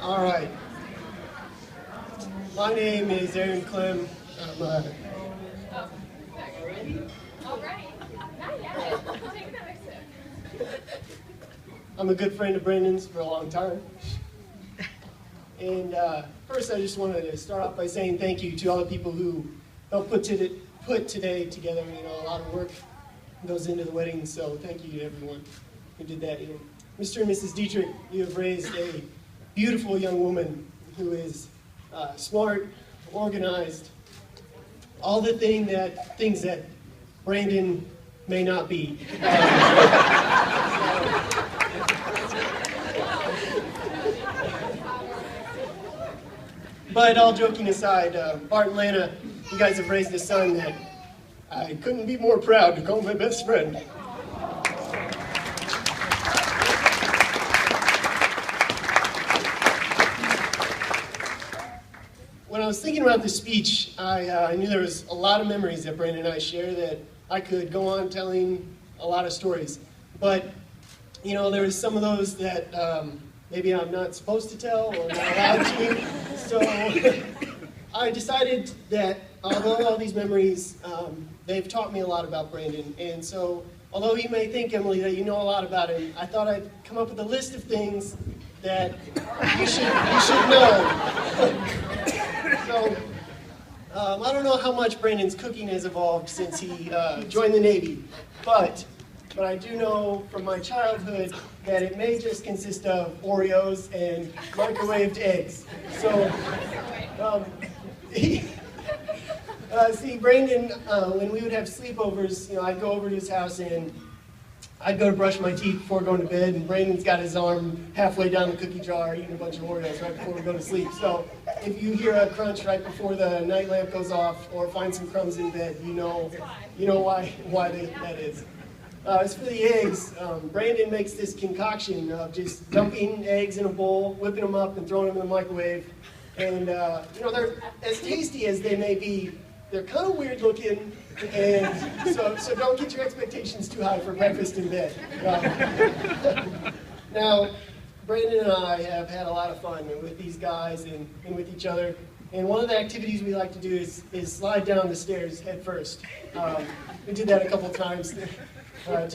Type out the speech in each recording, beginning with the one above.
All right. My name is Aaron Clem. All right. Not yet. Take another sip. I'm a good friend of Brandon's for a long time. And first, I just wanted to start off by saying thank you to all the people who helped put today together. You know, a lot of work goes into the wedding, so thank you to everyone who did that. You know, Mr. and Mrs. Dietrich, you have raised a beautiful young woman who is smart, organized, all the things that Brandon may not be. But all joking aside, Bart and Lana, you guys have raised a son that I couldn't be more proud to call my best friend. When I was thinking about this speech, I knew there was a lot of memories that Brandon and I share that I could go on telling a lot of stories. But, you know, there was some of those that maybe I'm not supposed to tell or not allowed to. So I decided that although all these memories, they've taught me a lot about Brandon. And so although you may think, Emily, that you know a lot about him, I thought I'd come up with a list of things that you should know. So, I don't know how much Brandon's cooking has evolved since he joined the Navy, but I do know from my childhood that it may just consist of Oreos and microwaved eggs. So, see, Brandon, when we would have sleepovers, you know, I'd go over to his house and I'd go to brush my teeth before going to bed, and Brandon's got his arm halfway down the cookie jar eating a bunch of Oreos right before we go to sleep. So if you hear a crunch right before the night lamp goes off or find some crumbs in bed, you know why that is. As for the eggs, Brandon makes this concoction of just dumping eggs in a bowl, whipping them up, and throwing them in the microwave. And you know, they're as tasty as they may be. They're kind of weird looking, and so don't get your expectations too high for breakfast in bed. Now, Brandon and I have had a lot of fun with these guys and with each other. And one of the activities we like to do is slide down the stairs head first. We did that a couple times to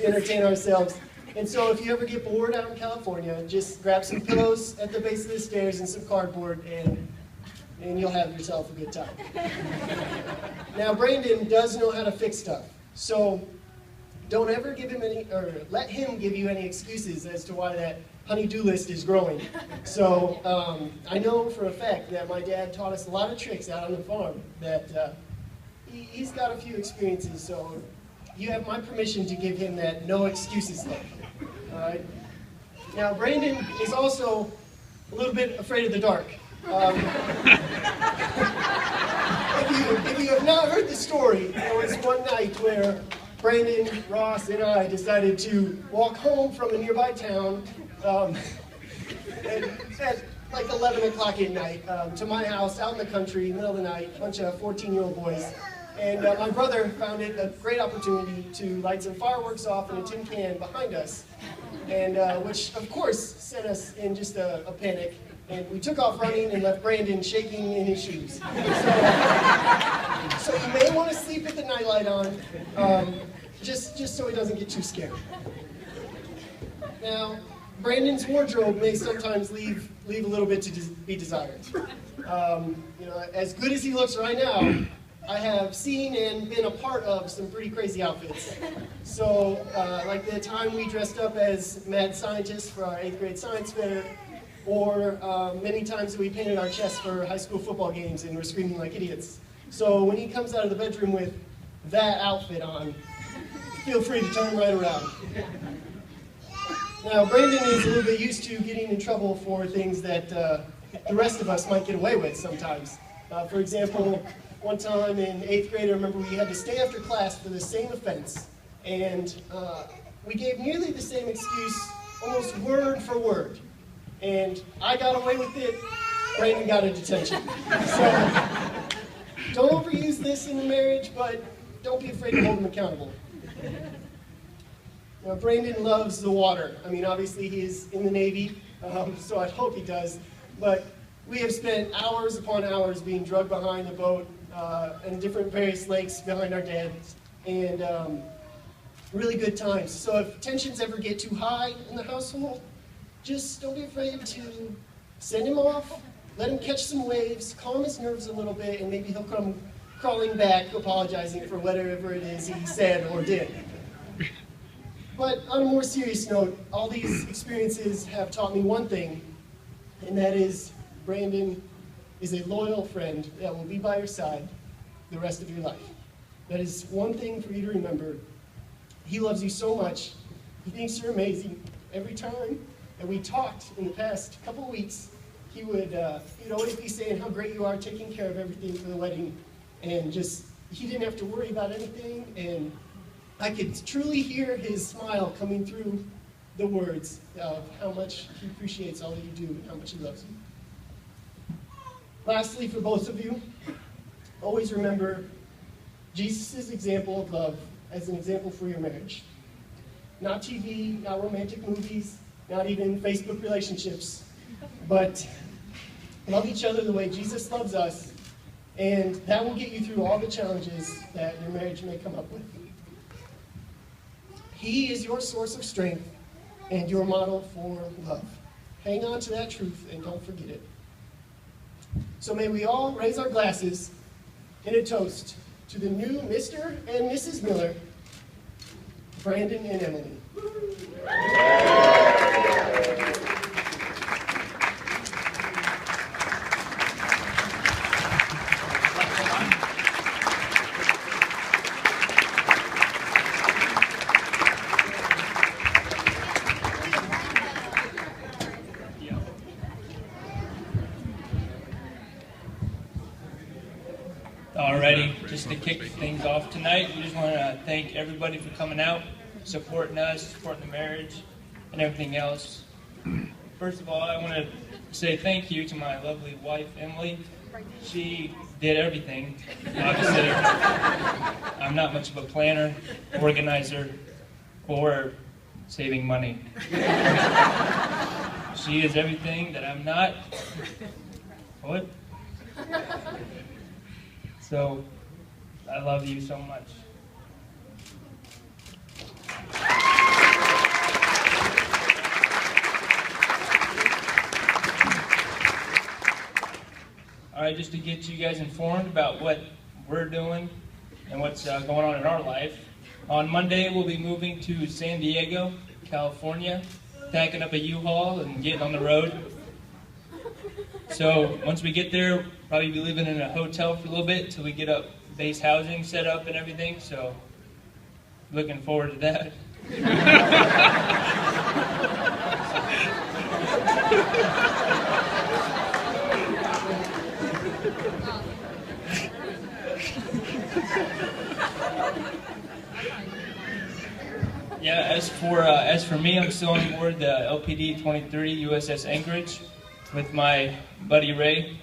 entertain ourselves. And so if you ever get bored out in California, just grab some pillows at the base of the stairs and some cardboard, and you'll have yourself a good time. Now, Brandon does know how to fix stuff, so don't ever give him let him give you any excuses as to why that honey-do list is growing. So I know for a fact that my dad taught us a lot of tricks out on the farm, that he's got a few experiences, so you have my permission to give him that no excuses look. All right? Now, Brandon is also a little bit afraid of the dark. If you have not heard the story, there was one night where Brandon, Ross, and I decided to walk home from a nearby town at like 11 o'clock at night to my house out in the country, middle of the night, a bunch of 14-year-old boys. And my brother found it a great opportunity to light some fireworks off in a tin can behind us, and which of course sent us in just a panic. And we took off running and left Brandon shaking in his shoes. So you may want to sleep with the nightlight on, just so he doesn't get too scared. Now, Brandon's wardrobe may sometimes leave a little bit to be desired. You know, as good as he looks right now, I have seen and been a part of some pretty crazy outfits. So, like the time we dressed up as mad scientists for our 8th grade science fair, or many times that we painted our chests for high school football games and were screaming like idiots. So when he comes out of the bedroom with that outfit on, feel free to turn right around. Now, Brandon is a little bit used to getting in trouble for things that the rest of us might get away with sometimes. For example, one time in 8th grade, I remember we had to stay after class for the same offense, and we gave nearly the same excuse, almost word for word. And I got away with it, Brandon got a detention. So, don't overuse this in the marriage, but don't be afraid to hold him accountable. Now, Brandon loves the water. I mean, obviously he is in the Navy, so I hope he does. But we have spent hours upon hours being drugged behind the boat in different various lakes behind our dads, and really good times. So if tensions ever get too high in the household, just don't be afraid to send him off, let him catch some waves, calm his nerves a little bit, and maybe he'll come crawling back, apologizing for whatever it is he said or did. But on a more serious note, all these experiences have taught me one thing, and that is Brandon is a loyal friend that will be by your side the rest of your life. That is one thing for you to remember. He loves you so much. He thinks you're amazing. Every time that we talked in the past couple of weeks, he'd always be saying how great you are, taking care of everything for the wedding, and just, he didn't have to worry about anything, and I could truly hear his smile coming through the words of how much he appreciates all that you do and how much he loves you. Lastly, for both of you, always remember Jesus' example of love as an example for your marriage. Not TV, not romantic movies, not even Facebook relationships, but love each other the way Jesus loves us, and that will get you through all the challenges that your marriage may come up with. He is your source of strength and your model for love. Hang on to that truth and don't forget it. So may we all raise our glasses in a toast to the new Mr. and Mrs. Miller, Brandon and Emily. Alrighty, just to kick things off tonight, we just want to thank everybody for coming out, supporting us, supporting the marriage, and everything else. First of all, I want to say thank you to my lovely wife, Emily. She did everything. Obviously, I'm not much of a planner, organizer, or saving money. She is everything that I'm not. What? So, I love you so much. Alright, just to get you guys informed about what we're doing and what's going on in our life. On Monday, we'll be moving to San Diego, California, packing up a U-Haul and getting on the road. So once we get there, probably be living in a hotel for a little bit until we get up base housing set up and everything. So looking forward to that. Yeah, as for me, I'm still on board the LPD 2030 USS Anchorage with my buddy Ray.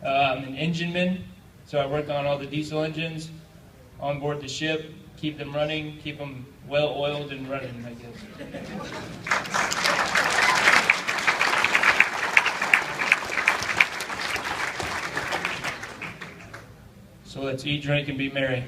I'm an engineman, so I work on all the diesel engines on board the ship, keep them running, keep them well oiled and running, I guess. So let's eat, drink, and be merry.